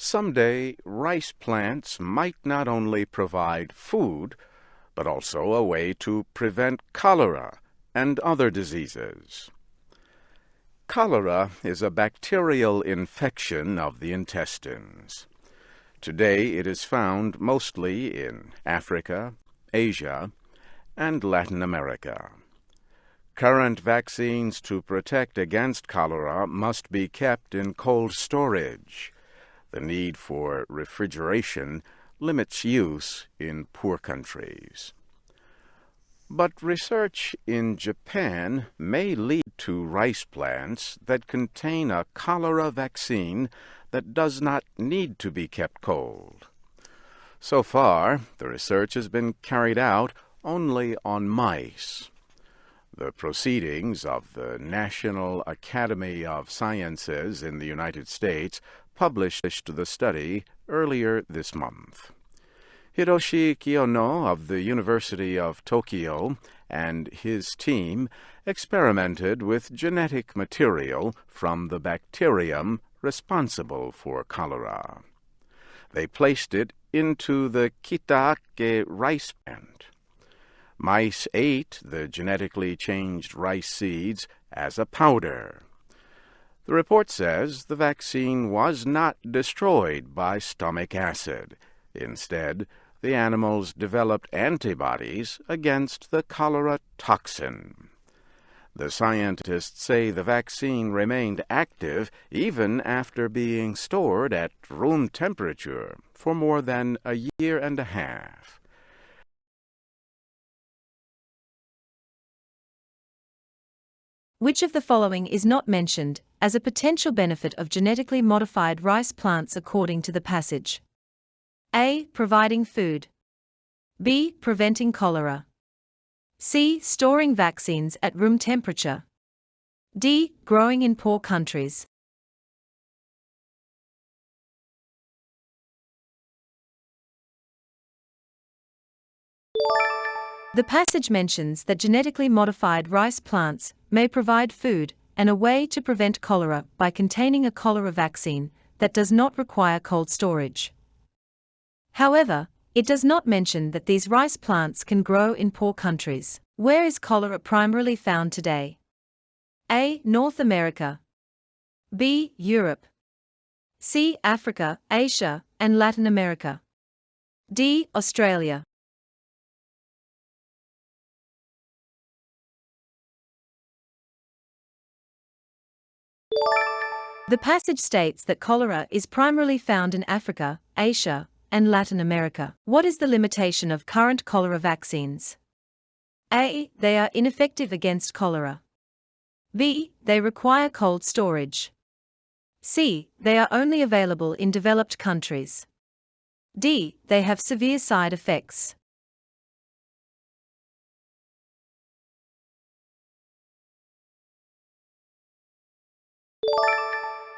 Someday, rice plants might not only provide food, but also a way to prevent cholera and other diseases. Cholera is a bacterial infection of the intestines. Today it is found mostly in Africa, Asia, and Latin America. Current vaccines to protect against cholera must be kept in cold storage. The need for refrigeration limits use in poor countries. But research in Japan may lead to rice plants that contain a cholera vaccine that does not need to be kept cold. So far, the research has been carried out only on mice. The proceedings of the National Academy of Sciences in the United States published the study earlier this month. Hiroshi Kiyono of the University of Tokyo and his team experimented with genetic material from the bacterium responsible for cholera. They placed it into the kitake rice plant. Mice ate the genetically changed rice seeds as a powder. The report says the vaccine was not destroyed by stomach acid. Instead, the animals developed antibodies against the cholera toxin. The scientists say the vaccine remained active even after being stored at room temperature for more than a year and a half. Which of the following is not mentioned as a potential benefit of genetically modified rice plants according to the passage? A. Providing food. B. Preventing cholera. C. Storing vaccines at room temperature. D. Growing in poor countries. The passage mentions that genetically modified rice plants may provide food and a way to prevent cholera by containing a cholera vaccine that does not require cold storage. However, it does not mention that these rice plants can grow in poor countries. Where is cholera primarily found today? A. North America. B. Europe. C. Africa, Asia, and Latin America. D. Australia. The passage states that cholera is primarily found in Africa, Asia, and Latin America. What is the limitation of current cholera vaccines? A. They are ineffective against cholera. B. They require cold storage. C. They are only available in developed countries. D. They have severe side effects.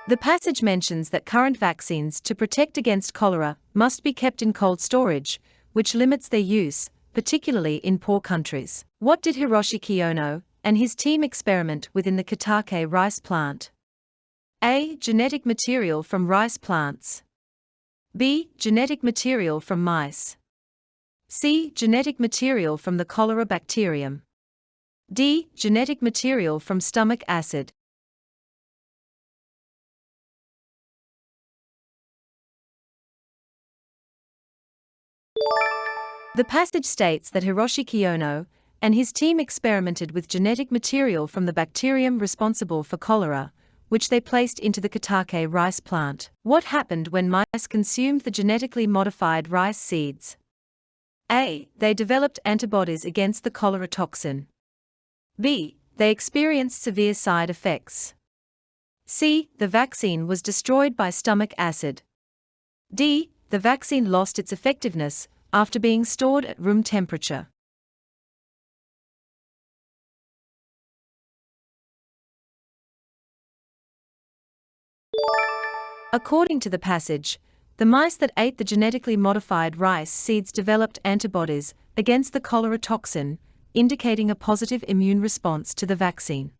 The passage mentions that current vaccines to protect against cholera must be kept in cold storage, which limits their use, particularly in poor countries. What did Hiroshi Kiyono and his team experiment with in the kitake rice plant? A. Genetic material from rice plants. B. Genetic material from mice. C. Genetic material from the cholera bacterium. D. Genetic material from stomach acid. The passage states that Hiroshi Kiyono and his team experimented with genetic material from the bacterium responsible for cholera, which they placed into the kitake rice plant. What happened when mice consumed the genetically modified rice seeds? A. They developed antibodies against the cholera toxin. B. They experienced severe side effects. C. The vaccine was destroyed by stomach acid. D. The vaccine lost its effectiveness after being stored at room temperature. According to the passage, the mice that ate the genetically modified rice seeds developed antibodies against the cholera toxin, indicating a positive immune response to the vaccine.